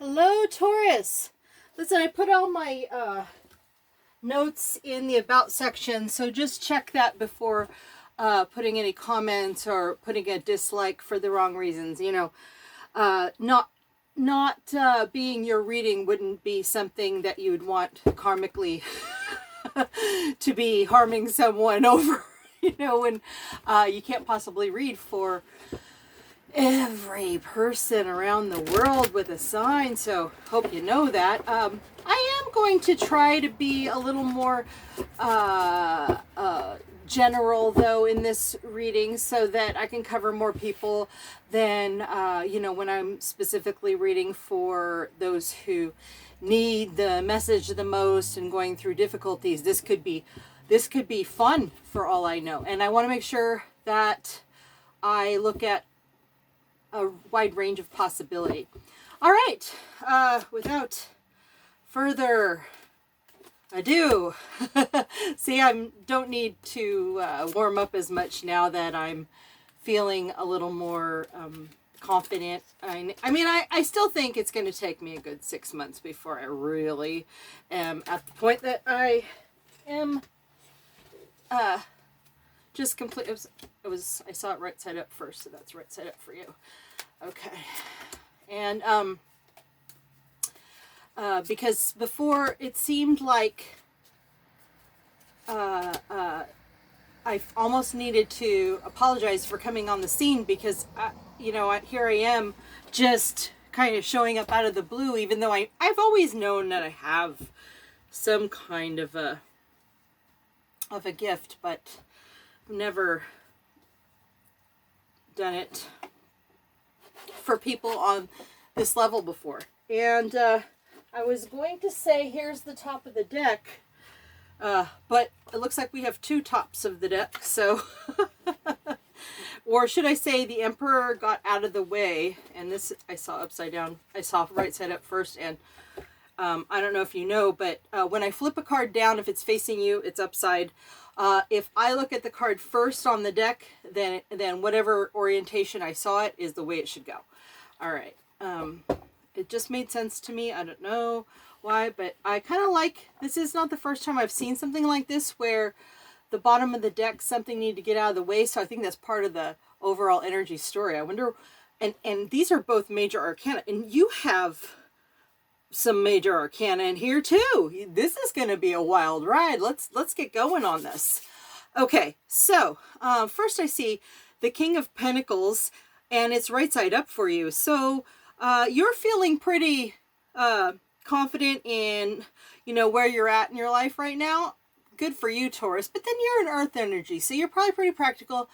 Hello, Taurus. Listen, I put all my notes in the About section, so just check that before putting any comments or putting a dislike for the wrong reasons. You know, not being your reading wouldn't be something that you would want karmically to be harming someone over. You know, when you can't possibly read for every person around the world with a sign, so hope you know that. I am going to try to be a little more general though in this reading so that I can cover more people than you know, when I'm specifically reading for those who need the message the most and going through difficulties. This could be fun for all I know, and I want to make sure that I look at a wide range of possibility. All right, without further ado, see, I don't need to warm up as much now that I'm feeling a little more confident. I mean, I still think it's going to take me a good 6 months before I really am at the point that I am just complete. I saw it right side up first, so that's right side up for you. Okay. And because before it seemed like I almost needed to apologize for coming on the scene because you know, here I am just kind of showing up out of the blue, even though I've always known that I have some kind of a gift, but I've never done it for people on this level before. And I was going to say here's the top of the deck, but it looks like we have two tops of the deck, so or should I say the Emperor got out of the way, and this I saw upside down. I saw right side up first, and I don't know if you know, but when I flip a card down, if it's facing you, it's upside. If I look at the card first on the deck, then whatever orientation I saw it is the way it should go. All right. It just made sense to me. I don't know why, but I kind of like, this is not the first time I've seen something like this where the bottom of the deck, something needed to get out of the way. So I think that's part of the overall energy story. I wonder, and these are both major arcana, and you have some major arcana in here too. This is going to be a wild ride. Let's get going on this. Okay, so first I see the King of Pentacles, and it's right side up for you. So you're feeling pretty confident in, you know, where you're at in your life right now. Good for you, Taurus. But then you're an earth energy, so you're probably pretty practical.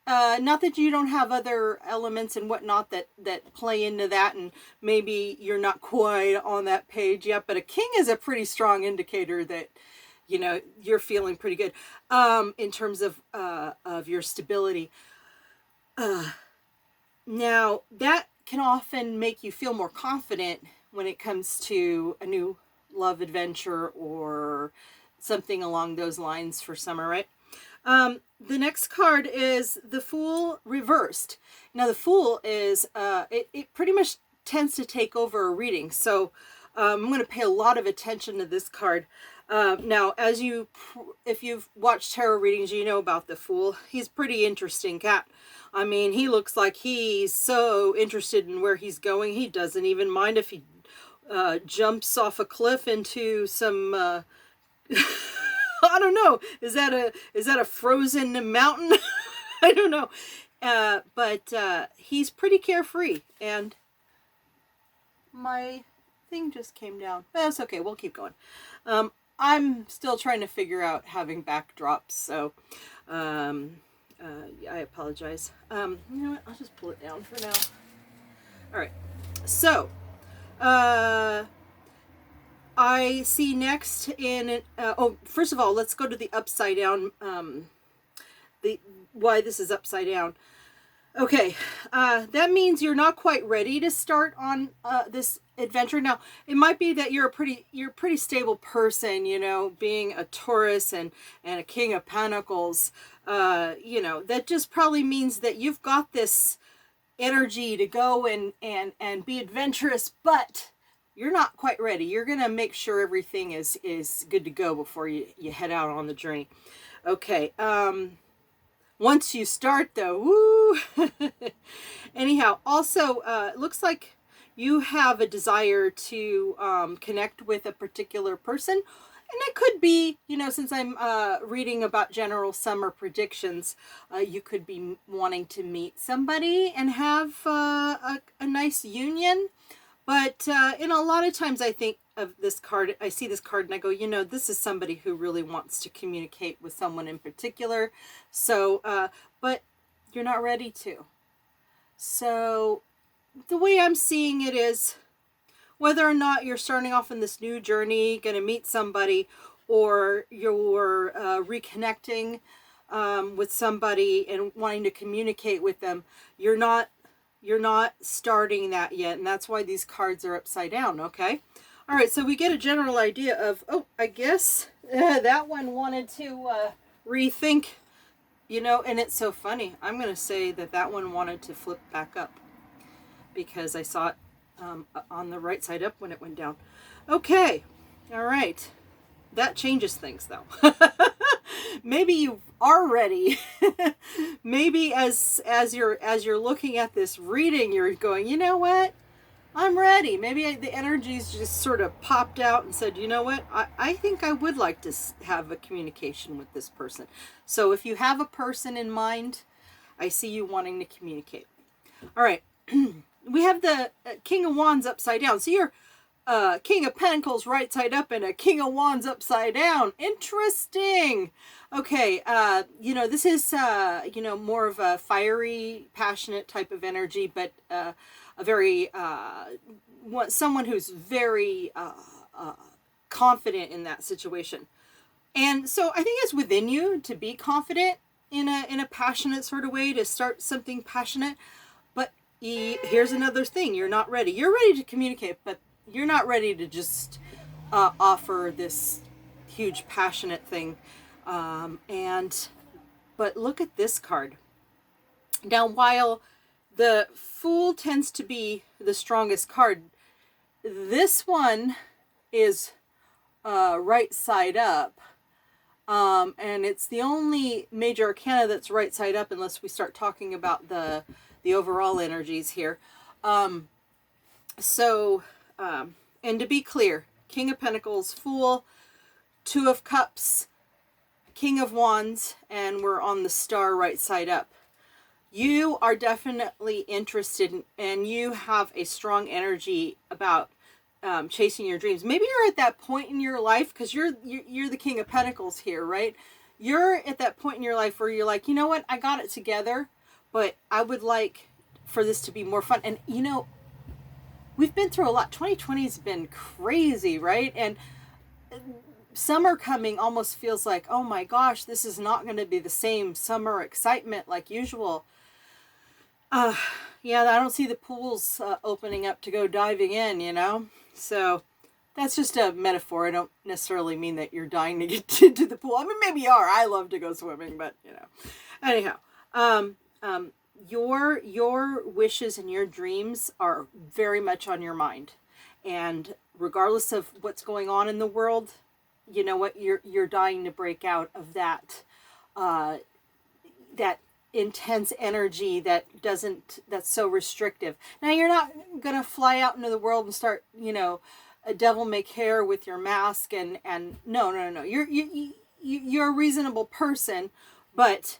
Not that you don't have other elements and whatnot that play into that, and maybe you're not quite on that page yet, but a king is a pretty strong indicator that, you know, you're feeling pretty good in terms of your stability. Now, that can often make you feel more confident when it comes to a new love adventure or something along those lines for summer, right? The next card is the Fool reversed. Now the Fool is, it pretty much tends to take over a reading. So I'm going to pay a lot of attention to this card. Now, if you've watched tarot readings, you know about the Fool. He's a pretty interesting cat. I mean, he looks like he's so interested in where he's going. He doesn't even mind if he jumps off a cliff into some... I don't know. Is that a frozen mountain? I don't know. But he's pretty carefree. And my thing just came down. But that's okay. We'll keep going. I'm still trying to figure out having backdrops. So I apologize. You know what? I'll just pull it down for now. All right. So I see next in, first of all, let's go to the upside down, why this is upside down. Okay, that means you're not quite ready to start on this adventure. Now, it might be that you're a pretty stable person, you know, being a Taurus and a King of Pentacles. You know, that just probably means that you've got this energy to go and be adventurous, but you're not quite ready. You're going to make sure everything is good to go before you head out on the journey. Okay. Once you start though, woo. Anyhow, also, it looks like you have a desire to connect with a particular person. And it could be, you know, since I'm reading about general summer predictions, you could be wanting to meet somebody and have a nice union. But in a lot of times I think of this card, I see this card and I go, you know, this is somebody who really wants to communicate with someone in particular. So, but you're not ready to. So the way I'm seeing it is, whether or not you're starting off in this new journey, going to meet somebody, or you're reconnecting with somebody and wanting to communicate with them, you're not starting that yet, and that's why these cards are upside down. Okay, all right, so we get a general idea of, oh, I guess that one wanted to rethink, you know. And it's so funny, I'm going to say that one wanted to flip back up, because I saw it on the right side up when it went down. Okay, all right, that changes things though. Maybe you are ready. Maybe as you're looking at this reading, you're going, you know what, I'm ready. Maybe the energies just sort of popped out and said, you know what, I think I would like to have a communication with this person. So if you have a person in mind, I see you wanting to communicate. All right. We have the King of Wands upside down. So you're King of Pentacles right side up and a King of Wands upside down. Interesting. Okay, you know, this is, you know, more of a fiery, passionate type of energy, but a very, someone who's very confident in that situation. And so I think it's within you to be confident in a passionate sort of way, to start something passionate. But here's another thing. You're not ready. You're ready to communicate, but you're not ready to just offer this huge passionate thing. But look at this card. Now, while the Fool tends to be the strongest card, this one is right side up. And it's the only major arcana that's right side up, unless we start talking about the overall energies here. And to be clear, King of Pentacles, Fool, Two of Cups, King of Wands, and we're on the Star right side up. You are definitely interested in, and you have a strong energy about chasing your dreams. Maybe you're at that point in your life, because you're the King of Pentacles here, right? You're at that point in your life where you're like, you know what, I got it together, but I would like for this to be more fun. And you know, we've been through a lot. 2020 has been crazy, right? And summer coming almost feels like, oh my gosh, this is not going to be the same summer excitement like usual. Yeah, I don't see the pools opening up to go diving in, you know? So that's just a metaphor. I don't necessarily mean that you're dying to get into the pool. I mean, maybe you are. I love to go swimming, but you know. Anyhow, your wishes and your dreams are very much on your mind. And regardless of what's going on in the world, you know what, you're dying to break out of that that intense energy that's so restrictive. Now, you're not gonna fly out into the world and start, you know, a devil may care with your mask and no. You're a reasonable person, but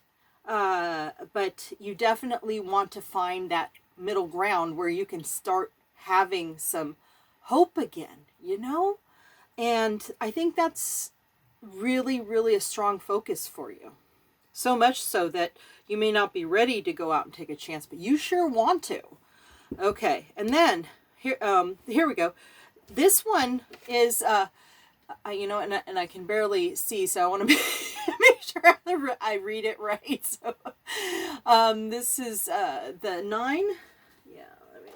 you definitely want to find that middle ground where you can start having some hope again, you know? And I think that's really, really a strong focus for you. So much so that you may not be ready to go out and take a chance, but you sure want to. Okay, and then here we go. This one is, you know, and I can barely see, so I want to make sure I read it right. So, this is the 9. Yeah, let me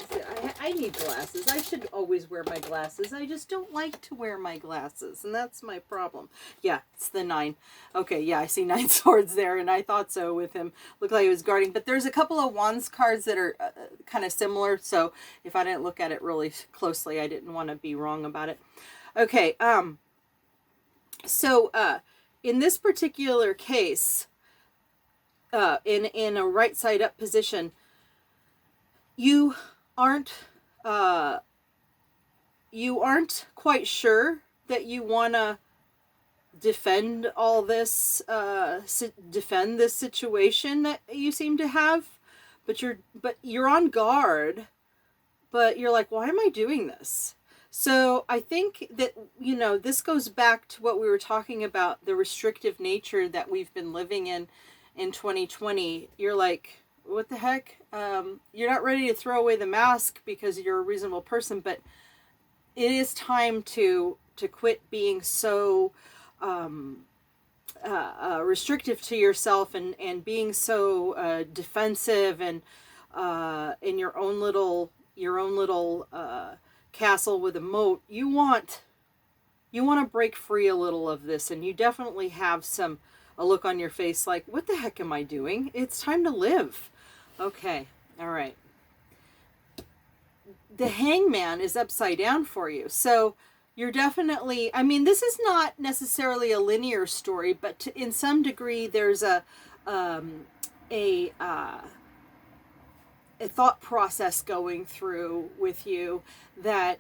I need glasses. I should always wear my glasses. I just don't like to wear my glasses, and that's my problem. Yeah, it's the 9. Okay, yeah, I see 9 swords there, and I thought so with him. Looked like he was guarding, but there's a couple of wands cards that are kind of similar, so if I didn't look at it really closely, I didn't want to be wrong about it. Okay, so in this particular case, in a right side up position, you aren't quite sure that you want to defend all this, defend this situation that you seem to have, but you're on guard, but you're like, why am I doing this? So I think that, this goes back to what we were talking about, the restrictive nature that we've been living in 2020. You're like, what the heck? You're not ready to throw away the mask because you're a reasonable person, but it is time to quit being so restrictive to yourself and being so defensive and in your own little castle with a moat. You want to break free a little of this, and you definitely have a look on your face like, what the heck am I doing? It's time to live. Okay, all right. The Hangman is upside down for you. So you're definitely, this is not necessarily a linear story, but in some degree there's a thought process going through with you that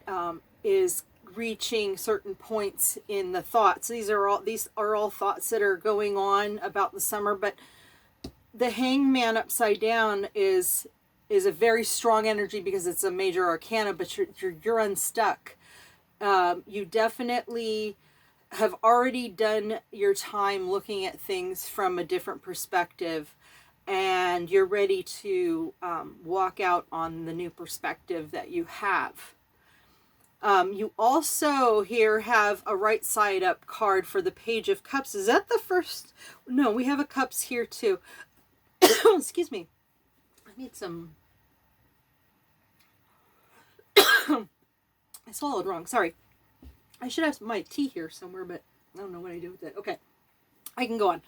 is reaching certain points in the thoughts. These are all thoughts that are going on about the summer, but the Hangman upside down is a very strong energy because it's a major arcana, but you're unstuck. You definitely have already done your time looking at things from a different perspective, and you're ready to walk out on the new perspective that you have. You also here have a right side up card for the Page of Cups. Is that the first? No, we have a Cups here too. Excuse me. I need some. I swallowed wrong. Sorry. I should have my tea here somewhere, but I don't know what I do with it. Okay. I can go on.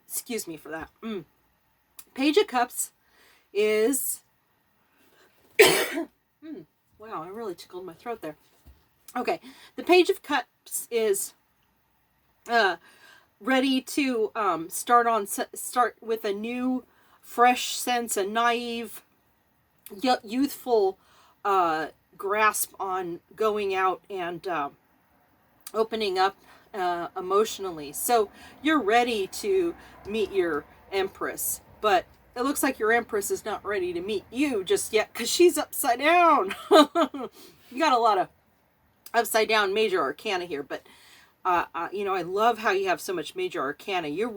Excuse me for that. Page of Cups is... Wow, I really tickled my throat there. Okay. The Page of Cups is ready to start with a new, fresh sense, a naive, youthful grasp on going out and opening up emotionally. So you're ready to meet your Empress, but it looks like your Empress is not ready to meet you just yet because she's upside down. You got a lot of upside down major arcana here, but I love how you have so much major arcana. You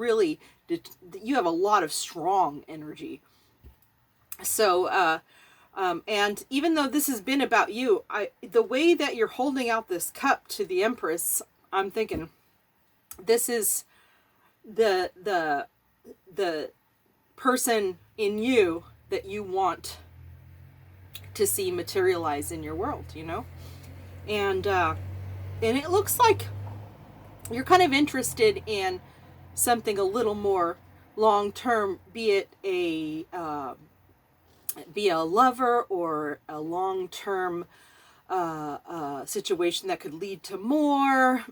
have a lot of strong energy. So and even though this has been about you, the way that you're holding out this cup to the Empress, I'm thinking this is the person in you that you want to see materialize in your world, and it looks like you're kind of interested in something a little more long-term, be it a lover or a long-term situation that could lead to more.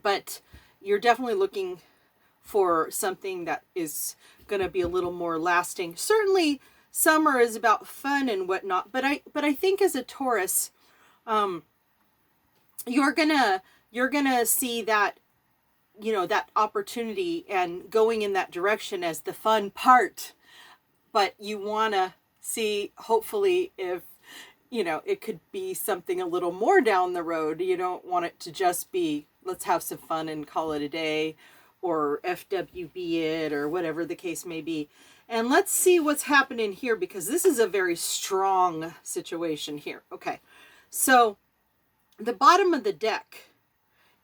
But you're definitely looking for something that is going to be a little more lasting. Certainly summer is about fun and whatnot, but I think as a Taurus, you're gonna see that, that opportunity and going in that direction as the fun part. But you want to see, hopefully, if, it could be something a little more down the road. You don't want it to just be, let's have some fun and call it a day, or FWB it, or whatever the case may be. And let's see what's happening here, because this is a very strong situation here. Okay, so the bottom of the deck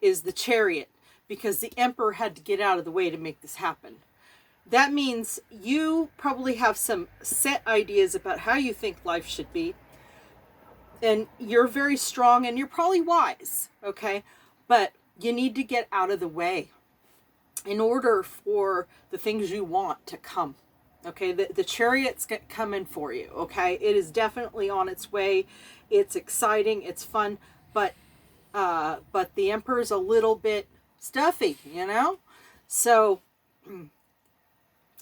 is the Chariot, because the Emperor had to get out of the way to make this happen. that means you probably have some set ideas about how you think life should be. And you're very strong and you're probably wise, okay? But you need to get out of the way in order for the things you want to come. Okay, the chariot's coming for you, okay? It is definitely on its way. It's exciting, it's fun, but the emperor's a little bit stuffy, you know? So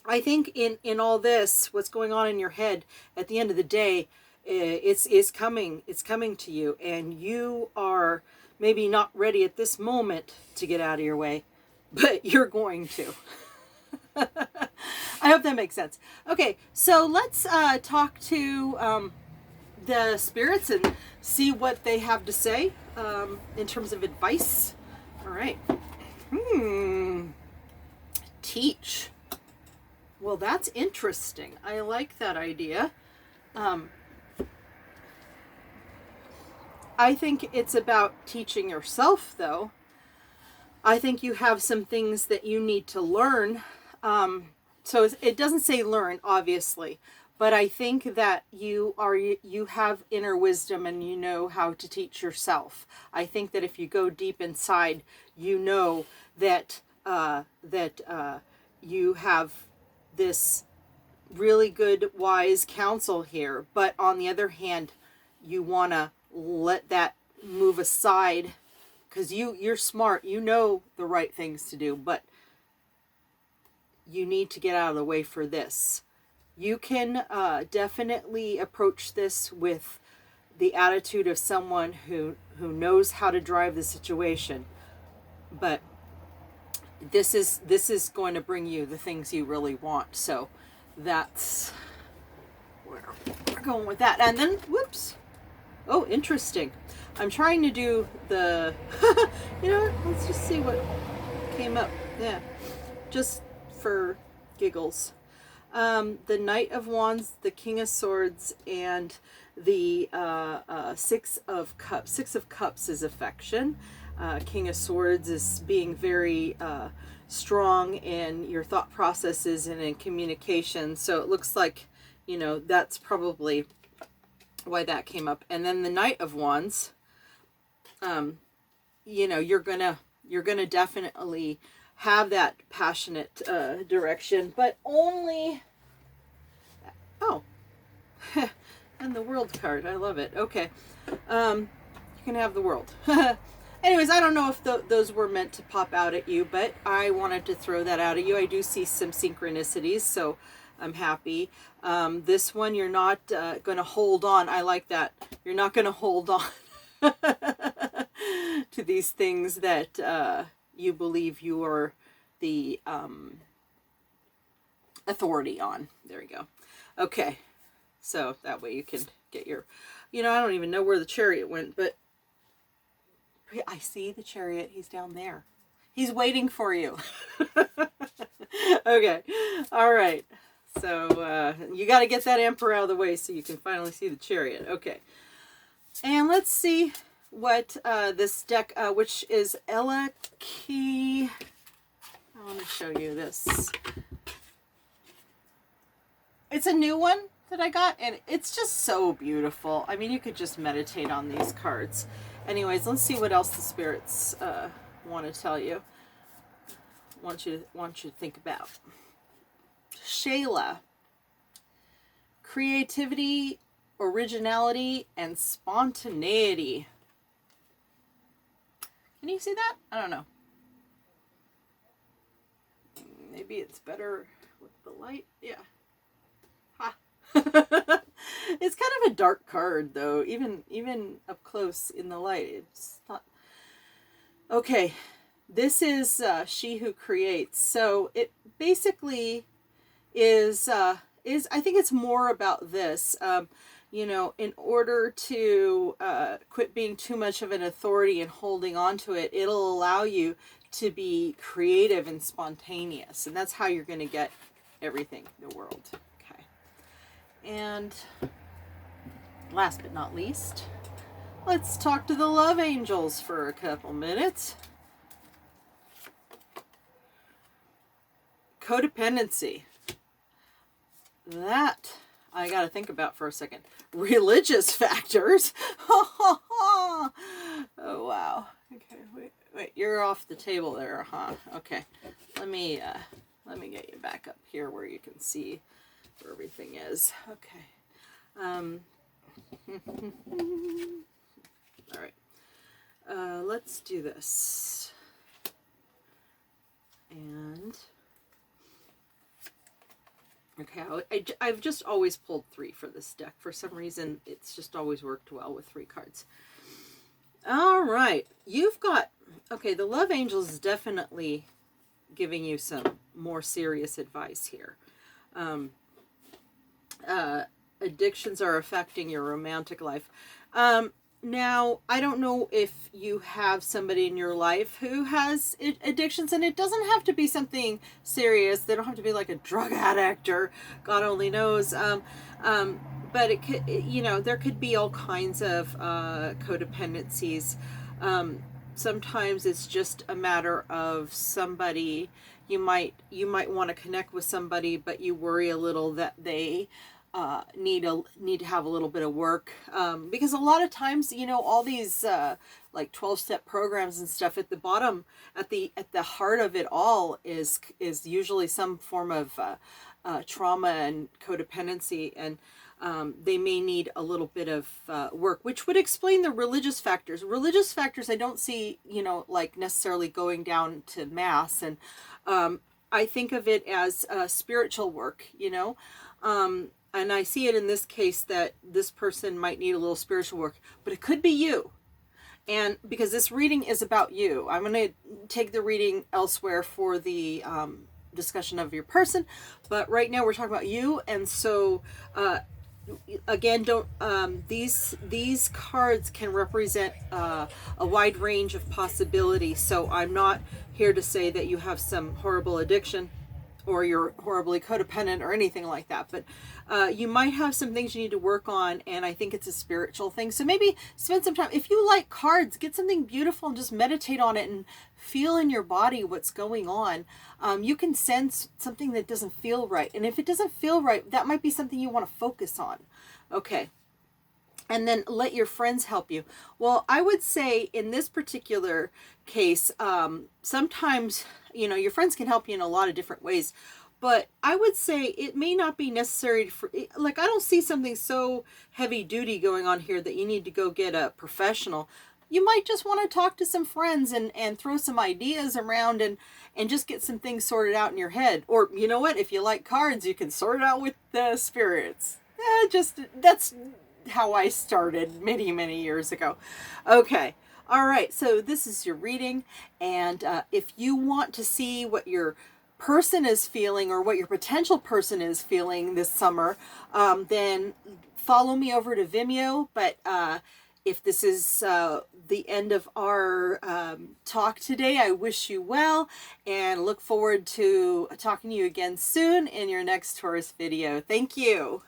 I think in all this, what's going on in your head, at the end of the day, it's coming to you, and you are maybe not ready at this moment to get out of your way, but you're going to. I hope that makes sense. Okay, so let's talk to the spirits and see what they have to say in terms of advice. All right. Teach. Well, that's interesting. I like that idea. I think it's about teaching yourself, though. I think you have some things that you need to learn. So it doesn't say learn, obviously, but I think that you have inner wisdom and you know how to teach yourself. I think that if you go deep inside, you know that you have this really good, wise counsel here. But on the other hand, you want to let that move aside, because you're smart, you know the right things to do, but you need to get out of the way for this. You can definitely approach this with the attitude of someone who knows how to drive the situation, but this is going to bring you the things you really want. So that's where we're going with that. And then, whoops. Oh, interesting. I'm trying to do the, you know what? Let's just see what came up. Yeah. Just for giggles. The Knight of Wands, the King of Swords, and the Six of Cups. Six of Cups is affection. King of Swords is being very strong in your thought processes and in communication. So it looks like, you know, that's probably why that came up. And then the Knight of Wands, you know, you're gonna definitely have that passionate direction, but only, oh, and the World card, I love it. Okay, you can have the World. Anyways, I don't know if those were meant to pop out at you, but I wanted to throw that out at you. I do see some synchronicities, so I'm happy. This one, you're not going to hold on. I like that. You're not going to hold on to these things that you believe you are the authority on. There we go. Okay. So that way you can get your, you know, I don't even know where the Chariot went, but I see the Chariot. He's down there. He's waiting for you. Okay. All right. So you got to get that Emperor out of the way so you can finally see the Chariot. Okay. And let's see what this deck, which is Ella Key. I want to show you this. It's a new one that I got, and it's just so beautiful. I mean, you could just meditate on these cards. Anyways, let's see what else the spirits want to tell you. Want you to think about. Shayla. Creativity, originality, and spontaneity. Can you see that? I don't know. Maybe it's better with the light. Yeah. Ha. It's kind of a dark card, though. Even up close in the light, it's not. Okay. This is She Who Creates. So it basically is I think it's more about this. You know, in order to quit being too much of an authority and holding on to it, it'll allow you to be creative and spontaneous. And that's how you're going to get everything in the world. Okay. And last but not least, let's talk to the love angels for a couple minutes. codependency. That I got to think about for a second. Religious factors. Oh, wow. Okay, wait, you're off the table there, huh? Okay. Let me get you back up here where you can see where everything is. Okay. All right. Let's do this. And okay, I've just always pulled 3 for this deck. For some reason, it's just always worked well with 3 cards. All right, you've got, okay, the Love Angel is definitely giving you some more serious advice here. Addictions are affecting your romantic life. Now, I don't know if you have somebody in your life who has addictions, and it doesn't have to be something serious. They don't have to be like a drug addict or God only knows. But it could, you know, there could be all kinds of codependencies. Sometimes it's just a matter of somebody, you might want to connect with somebody, but you worry a little that they need to have a little bit of work, because a lot of times, you know, all these like 12-step programs and stuff, at the bottom, at the heart of it all is usually some form of trauma and codependency, and they may need a little bit of work, which would explain the religious factors. Religious factors I don't see, you know, like necessarily going down to mass, and I think of it as spiritual work, you know. And I see it in this case that this person might need a little spiritual work, but it could be you. And because this reading is about you, I'm going to take the reading elsewhere for the discussion of your person. But right now we're talking about you. And so, again, don't these cards can represent a wide range of possibilities. So I'm not here to say that you have some horrible addiction or you're horribly codependent or anything like that, but you might have some things you need to work on, and I think it's a spiritual thing. So maybe spend some time, if you like cards, get something beautiful and just meditate on it and feel in your body what's going on. You can sense something that doesn't feel right, and if it doesn't feel right, that might be something you want to focus on. Okay. And then let your friends help you. Well, I would say in this particular case, sometimes, you know, your friends can help you in a lot of different ways. But I would say it may not be necessary for, like, I don't see something so heavy duty going on here that you need to go get a professional. You might just want to talk to some friends and throw some ideas around and just get some things sorted out in your head. Or, you know what, if you like cards, you can sort it out with the spirits. That's how I started many, many years ago. Okay. All right. So this is your reading. And if you want to see what your person is feeling or what your potential person is feeling this summer, then follow me over to Vimeo. But if this is the end of our talk today, I wish you well and look forward to talking to you again soon in your next Taurus video. Thank you.